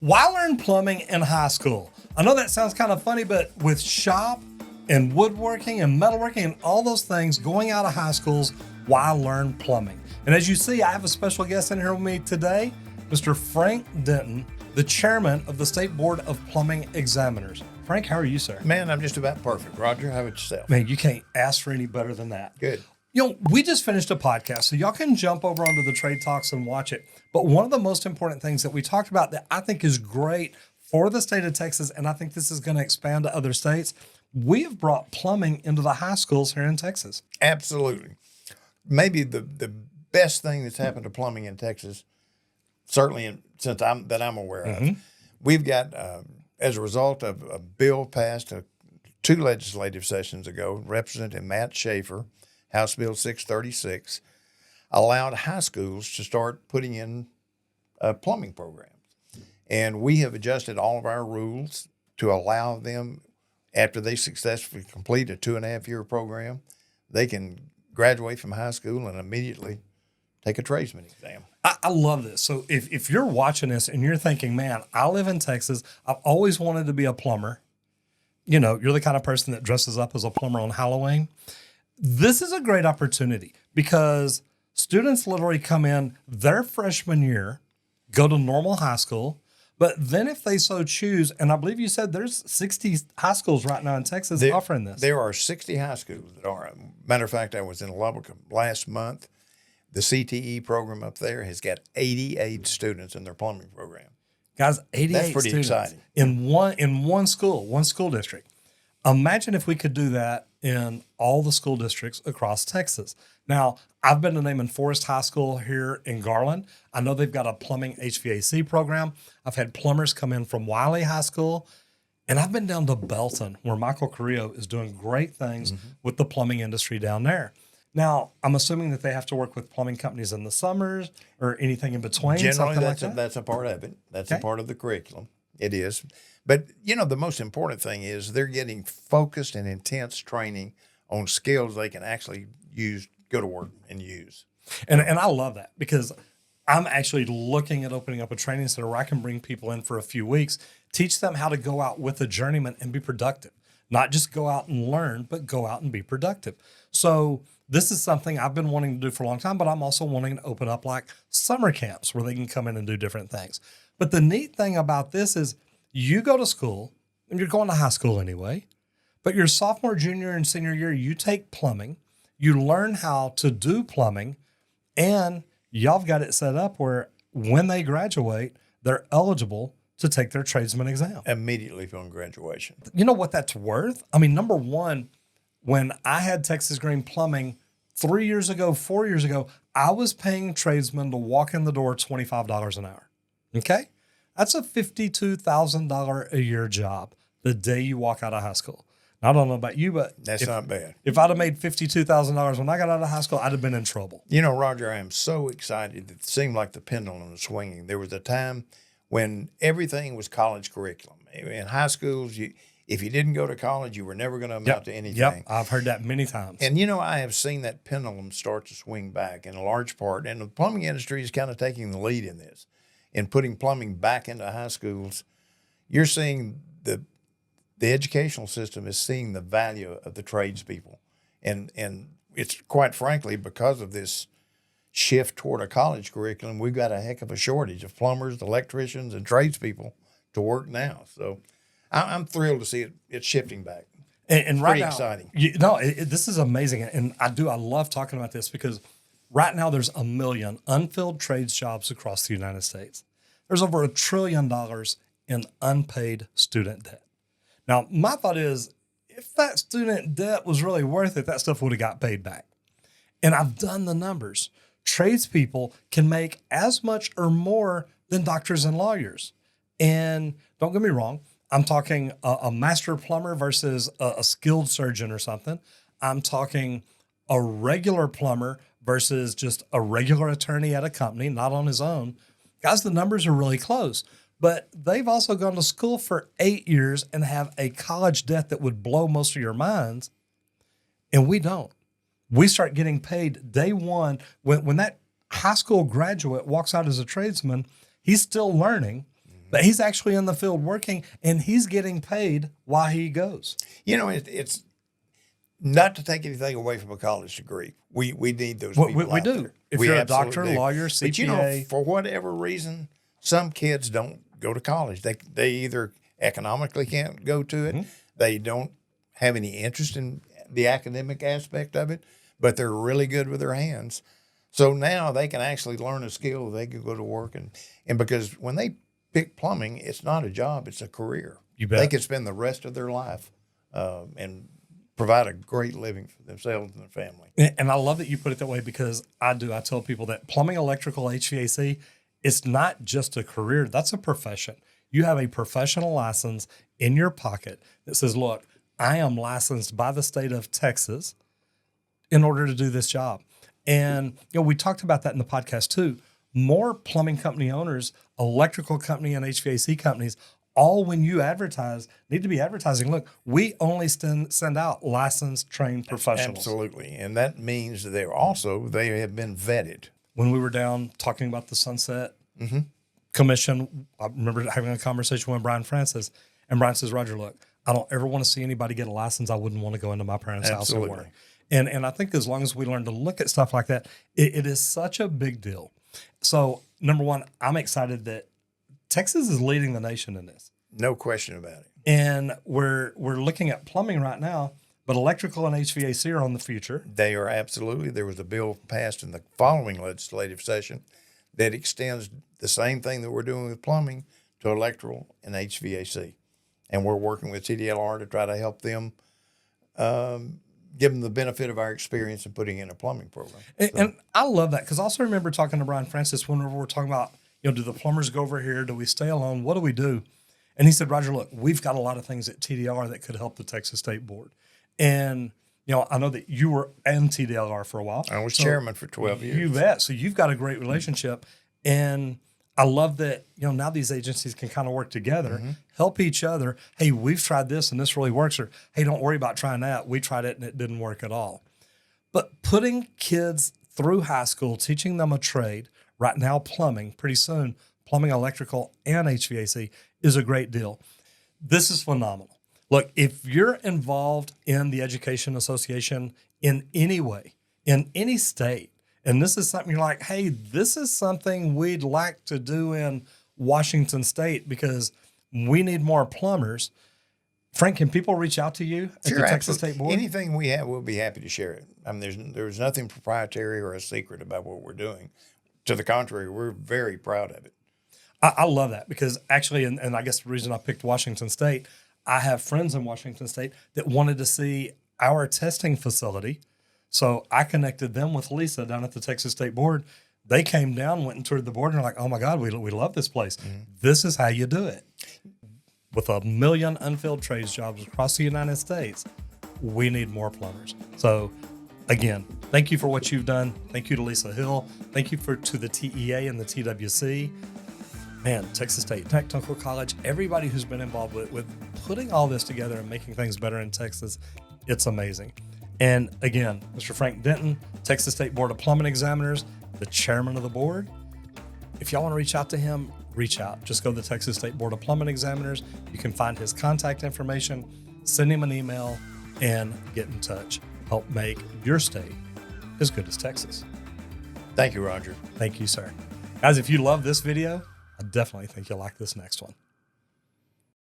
Why learn plumbing in high school? I know that sounds kind of funny, but with shop and woodworking and metalworking and all those things going out of high schools, why learn plumbing? And as you see, I have a special guest in here with me today, Mr. Frank Denton, the chairman of the State Board of Plumbing Examiners. Frank, how are you, sir? Man, I'm just about perfect. Roger, how about yourself? Man, you can't ask for any better than that. Good. You know, we just finished a podcast, so y'all can jump over onto the Trade Talks and watch it. But one of the most important things that we talked about that I think is great for the state of Texas, and I think this is going to expand to other states, we have brought plumbing into the high schools here in Texas. Absolutely. Maybe the best thing that's happened to plumbing in Texas, certainly since I'm aware of, we've got, as a result of a bill passed 2 legislative sessions ago, Representative Matt Schaefer, House Bill 636, allowed high schools to start putting in plumbing programs. And we have adjusted all of our rules to allow them, after they successfully complete a 2.5-year program, they can graduate from high school and immediately take a tradesman exam. I love this. So if you're watching this and you're thinking, man, I live in Texas, I've always wanted to be a plumber. You know, you're the kind of person that dresses up as a plumber on Halloween. This is a great opportunity because students literally come in their freshman year, go to normal high school, but then if they so choose, and I believe you said there's 60 high schools right now in Texas offering this. There are 60 high schools that are. Matter of fact, I was in Lubbock last month. The CTE program up there has got 88 students in their plumbing program. Guys, 88 That's pretty students exciting. in one school district. Imagine if we could do that in all the school districts across Texas. Now, I've been to Naaman Forest High School here in Garland. I know they've got a plumbing HVAC program. I've had plumbers come in from Wiley High School. And I've been down to Belton, where Michael Carrillo is doing great things with the plumbing industry down there. Now, I'm assuming that they have to work with plumbing companies in the summers or anything in between. Generally, that's that's a part of it. That's a part of the curriculum. It is. But, you know, the most important thing is they're getting focused and intense training on skills they can actually use, go to work and use. And I love that because I'm actually looking at opening up a training center where I can bring people in for a few weeks, teach them how to go out with a journeyman and be productive. Not just go out and learn, but go out and be productive. So this is something I've been wanting to do for a long time, but I'm also wanting to open up like summer camps where they can come in and do different things. But the neat thing about this is you go to school, and you're going to high school anyway, but your sophomore, junior, and senior year, you take plumbing, you learn how to do plumbing, and y'all have got it set up where when they graduate, they're eligible to take their tradesman exam. Immediately from graduation. You know what that's worth? I mean, number one, when I had Texas Green Plumbing 4 years ago, I was paying tradesmen to walk in the door $25 an hour. Okay? That's a $52,000 a year job the day you walk out of high school. Now, I don't know about you, but that's not bad. If I'd have made $52,000 when I got out of high school, I'd have been in trouble. You know, Roger, I am so excited. It seemed like the pendulum was swinging. There was a time when everything was college curriculum. In high schools, if you didn't go to college, you were never going to amount to anything. Yep, I've heard that many times. And, you know, I have seen that pendulum start to swing back in a large part. And the plumbing industry is kind of taking the lead in this, in putting plumbing back into high schools. You're seeing the educational system is seeing the value of the tradespeople. And it's quite frankly, because of this shift toward a college curriculum, we've got a heck of a shortage of plumbers, electricians, and tradespeople to work now. So I'm thrilled to see it shifting back. And right pretty now, exciting. This is amazing. And I love talking about this because right now there's 1 million unfilled trades jobs across the United States. There's over $1 trillion in unpaid student debt. Now, my thought is, if that student debt was really worth it, that stuff would have got paid back. And I've done the numbers. Tradespeople can make as much or more than doctors and lawyers. And don't get me wrong, I'm talking a master plumber versus a skilled surgeon or something. I'm talking a regular plumber versus just a regular attorney at a company, not on his own. Guys, the numbers are really close. But they've also gone to school for 8 years and have a college debt that would blow most of your minds. And we don't. We start getting paid day one. When that high school graduate walks out as a tradesman, he's still learning. but he's actually in the field working, and he's getting paid while he goes. You know, it's not to take anything away from a college degree. We need those people We out do. there. If We you're a absolutely doctor, do. lawyer, CPA. But you know, for whatever reason, some kids don't go to college. They either economically can't go to it, they don't have any interest in the academic aspect of it, but they're really good with their hands. So now they can actually learn a skill. They can go to work and because when they pick plumbing, it's not a job; it's a career. You bet. They could spend the rest of their life and provide a great living for themselves and their family. And I love that you put it that way because I do. I tell people that plumbing, electrical, HVAC, it's not just a career. That's a profession. You have a professional license in your pocket that says, look, I am licensed by the state of Texas in order to do this job. And, we talked about that in the podcast too. More plumbing company owners, electrical company and HVAC companies, all when you advertise, need to be advertising. Look, we only send out licensed, trained professionals. Absolutely. And that means they have been vetted. When we were down talking about the Sunset Commission, I remember having a conversation with Brian Francis, and Brian says, Roger, look, I don't ever want to see anybody get a license. I wouldn't want to go into my parents' house and work. And I think as long as we learn to look at stuff like that, it is such a big deal. So, number one, I'm excited that Texas is leading the nation in this. No question about it. And we're looking at plumbing right now, but electrical and HVAC are on the future. They are absolutely. There was a bill passed in the following legislative session that extends the same thing that we're doing with plumbing to electrical and HVAC. And we're working with TDLR to try to help them, give them the benefit of our experience in putting in a plumbing program. And I love that because I also remember talking to Brian Francis whenever we're talking about, do the plumbers go over here? Do we stay alone? What do we do? And he said, Roger, look, we've got a lot of things at TDLR that could help the Texas State Board. And, I know that you were in TDLR for a while. I was chairman for 12 years. You bet. So you've got a great relationship. And I love that, now these agencies can kind of work together, help each other. Hey, we've tried this and this really works. Or, hey, don't worry about trying that. We tried it and it didn't work at all. But putting kids through high school, teaching them a trade, right now plumbing, pretty soon, plumbing, electrical, and HVAC is a great deal. This is phenomenal. Look, if you're involved in the Education Association in any way, in any state, and this is something you're like, hey, this is something we'd like to do in Washington State because we need more plumbers. Frank, can people reach out to you at the Texas State Board? Anything we have, we'll be happy to share it. I mean, there's nothing proprietary or a secret about what we're doing. To the contrary, we're very proud of it. I love that because actually, and I guess the reason I picked Washington State, I have friends in Washington State that wanted to see our testing facility. So I connected them with Lisa down at the Texas State Board. They came down, went and toured the board, and they're like, oh my God, we love this place. This is how you do it. With 1 million unfilled trades jobs across the United States, we need more plumbers. So again, thank you for what you've done. Thank you to Lisa Hill. Thank you to the TEA and the TWC. Man, Texas State Technical College, everybody who's been involved with putting all this together and making things better in Texas, it's amazing. And again, Mr. Frank Denton, Texas State Board of Plumbing Examiners, the chairman of the board. If y'all want to reach out to him, reach out. Just go to the Texas State Board of Plumbing Examiners. You can find his contact information, send him an email, and get in touch. Help make your state as good as Texas. Thank you, Roger. Thank you, sir. Guys, if you love this video, I definitely think you'll like this next one.